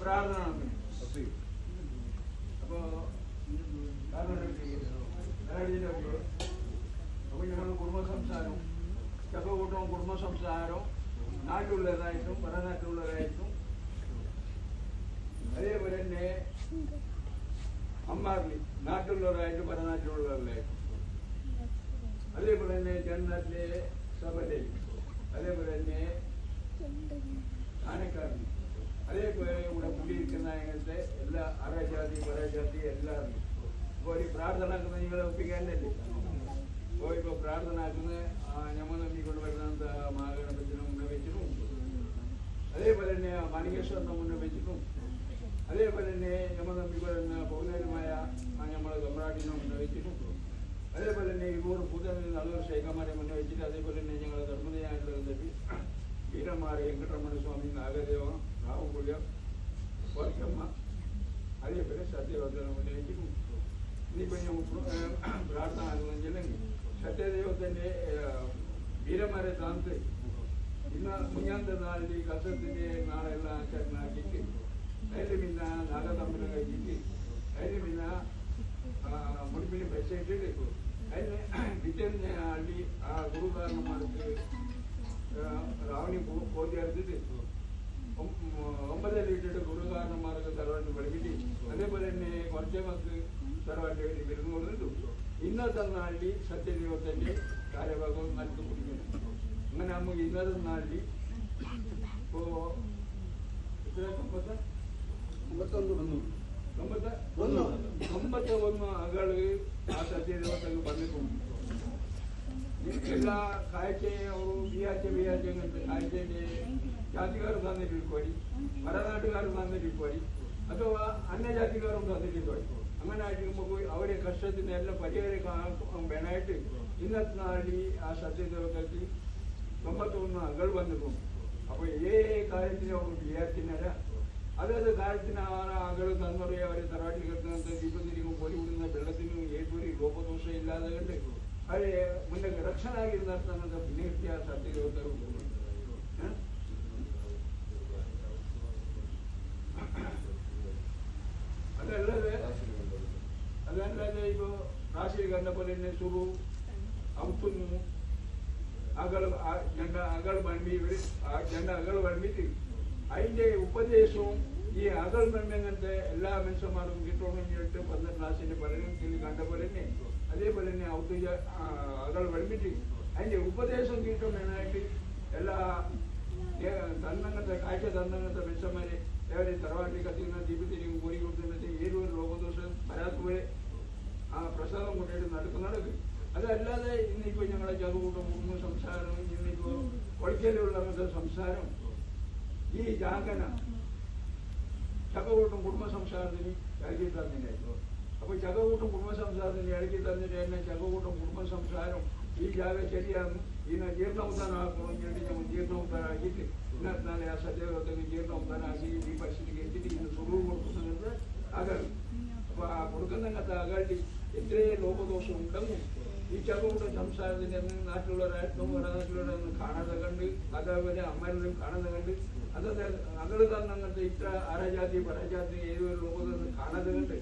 പ്രാർത്ഥന അപ്പോ അപ്പൊ ഞങ്ങൾ കുടുംബ സംസാരം ചക്കക്കൂട്ടവും കുടുംബ സംസാരവും നാട്ടിലുള്ളതായിട്ടും പരനാട്ടിലുള്ളതായിട്ടും അതേപോലെ തന്നെ അമ്മാർലി നാട്ടിലുള്ളവരായിട്ടും പരനാട്ടിലുള്ളവരായിട്ടും അതേപോലെ തന്നെ ജനനാട്ടിലെ സഭയിലും അതേപോലെ തന്നെ ആനക്കാരിലും അതേപോലെ ഇവിടെ കൂടിയിരിക്കുന്ന അങ്ങനത്തെ എല്ലാ അറജാതി പരജാതി എല്ലാവരും ഇപ്പോൾ ഈ പ്രാർത്ഥന ആക്കുന്ന നിങ്ങളെ ഒപ്പിക്കാനല്ലേ അപ്പോൾ ഇപ്പോൾ പ്രാർത്ഥന ആക്കുന്ന ഞമ്മ നമ്പിക്കൊണ്ട് വരുന്ന മഹാഗണപത്തിനെ മുന്നേ വെച്ചിട്ടും അതേപോലെ തന്നെ മാണികേശ്വരനെ മുന്നേ വെച്ചിട്ടും അതേപോലെ തന്നെ ഞമ്മ നമ്പിക്കൊണ്ട് വരുന്ന പൗർണരുമായ നമ്മളെ ഗമ്രാട്ടിനെ മുന്നേ വെച്ചിട്ടും അതേപോലെ തന്നെ ഇവർ പുതിയ നല്ലൊരു ശേഖന്മാരെ മുന്നേ വെച്ചിട്ട് അതേപോലെ തന്നെ ഞങ്ങൾ ധർമ്മതയായിട്ടുള്ള വീരന്മാർ വെങ്കട്ടരമണ സ്വാമി നാഗദേവ രാവുകുല്യ വർക്കമ്മ അതേപോലെ സത്യവർദ്ധന മുന്നേ വെച്ചിട്ടും ഇനിയിപ്പോൾ ഞാൻ പ്രാർത്ഥന ആകുന്നെങ്കിൽ സത്യദൈവത്തിൻ്റെ വീരന്മാരെ താന്ത് ഇന്ന് മുഞ്ഞാത്ത നാളിൽ ഈ കസത്തിൻ്റെ നാളെല്ലാം ആചരണാക്കിയിട്ട് അതിൽ പിന്നെ നാഗതമ്പലം കഴിച്ചിട്ട് അതിൽ പിന്നെ മുടിപ്പിന് വെച്ചിട്ട് അതിന് പിറ്റേന്ന് അള്ളി ആ ഗുരുകാരന്മാർക്ക് രാവണി പോതിയെടുത്തിട്ട് 9 ഇട്ടിട്ട് ഗുരുകാരന്മാർക്ക് തറവാട്ട് പഠിപ്പിച്ച് അതേപോലെ തന്നെ കുറച്ച് നമുക്ക് തറവാട്ട് വേണ്ടി വരുന്നുണ്ട് ഇന്നത്തെ നാളിൽ സത്യദൈവത്തിൻ്റെ കാര്യഭാഗം നടത്തി കുടിക്കുന്നു അങ്ങനെ നമുക്ക് ഇന്നത്തെ നാളിൽ ഇപ്പോൾ എത്ര 91 അകള് ആ സത്യദൈവത്തേക്ക് പറഞ്ഞിട്ടുണ്ട് എല്ലാ കാഴ്ചയും ಅವರು ബിയാഴ്ച കാഴ്ചന്റെ ജാതിക്കാർ തന്നിട്ടിരിക്കുവാടി പരനാട്ടുകാർ തന്നിട്ടിരിക്കുവാടി അഥവാ അന്യജാതിക്കാരും തന്നിട്ടിരിക്കുവാടി അങ്ങനെ ആയിരിക്കുമ്പോൾ അവരെ കഷ്ടത്തിന് എല്ലാം പരിഹാരം വേണമായിട്ട് ഇന്നത്തെ നാളിൽ ആ സത്യദേവതയ്ക്ക് 91 അകൾ വന്നിട്ടുണ്ട് അപ്പോൾ കാര്യത്തിന് അവർ വിചാരിച്ചില്ല അതത് കാര്യത്തിന് ആ അകൾ തന്നുറയെ അവരെ തറവാട്ടിൽ കിടക്കുന്നത് ദീപത്തിരിക്കും പൊലി വിടുന്ന വെള്ളത്തിനും ഏതൊരു ലോപദോഷം ഇല്ലാതെ കണ്ട് അവരെ മുന്നേ രക്ഷനായിരുന്ന പിന്നെ കിട്ടിയ സത്യദേവതരും അതല്ലാതെ ഇപ്പോ രാശി കണ്ട പോലെ തന്നെ സുറു ഔത്തുന്നു അകൾ വൺമിട്ട് അതിന്റെ ഉപദേശവും ഈ അകൾ വൺമങ്ങനത്തെ എല്ലാ മനുഷ്യന്മാർക്കും കിട്ടണമെന്ന് കേട്ട് 12 ക്ലാസ്സിന്റെ പലരും കണ്ട പോലെ തന്നെ അതേപോലെ തന്നെ അകൾ വൺമിട്ട് അതിന്റെ ഉപദേശം കിട്ടുമെന്നായിട്ട് എല്ലാ തന്നങ്ങനത്തെ കാഴ്ച തന്നങ്ങനത്തെ മനുഷ്യന്മാരെ അവരെ തറവാട്ടിൽ കത്തിക്കുന്ന ദീപത്തിരിക്കും കോരി കൊടുത്തിട്ട് ഏതൊരു ലോകദോഷം വരാത്തവരെ ആ പ്രസാദം കൊണ്ടിട്ട് നടക്കും അതല്ലാതെ ഇന്നിപ്പോ ഞങ്ങളെ ചതുകൂട്ടം കുടുംബ സംസാരം ഇന്നിപ്പോ ഒളിക്കലുള്ള സംസാരം ഈ ജാഗന ചക്കകൂട്ടം കുടുംബ സംസാരത്തിന് ഇറക്കി തന്നില്ലായിരുന്നു അപ്പൊ ചക്കകൂട്ടം കുടുംബ സംസാരത്തിന് ഇറക്കി തന്നിട്ട് തന്നെ ചക്കകൂട്ടം കുടുംബ സംസാരം ഈ ജാഗ ശരിയാണ് ഇതിനെ ജീർണോദ്ധാനാക്കണമെന്ന് വേണ്ടി ഞങ്ങൾ ജീർണോദ്ധാനാക്കിയിട്ട് ഇന്നത്തെ നാളെ ആ സത്യവർക്ക് ജീർണോദ്ധാനാക്കി ഈ പരിസ്ഥിതിക്ക് എത്തിയിട്ട് ഇന്ന് സ്വരൂപം കൊടുക്കുന്നത് അകൾ അപ്പൊ ആ കൊടുക്കുന്നങ്ങനത്തെ അകളുടെ എത്രയും ലോകദോഷം ഉണ്ടെന്നും ഈ ചക്കകൂട്ടം സംസാരത്തിന് നാട്ടിലുള്ളവരായിട്ടും നാട്ടിലുള്ളവരൊന്നും കാണാതെ കണ്ട് അതേപോലെ അമ്മയിലും കാണാതെ കണ്ട് അതൊക്കെ അകൾ തന്നെ അങ്ങനത്തെ ഇത്ര അരജാതി പരജാതി ഏതൊരു ലോകത്തൊന്നും കാണാതെ കണ്ട്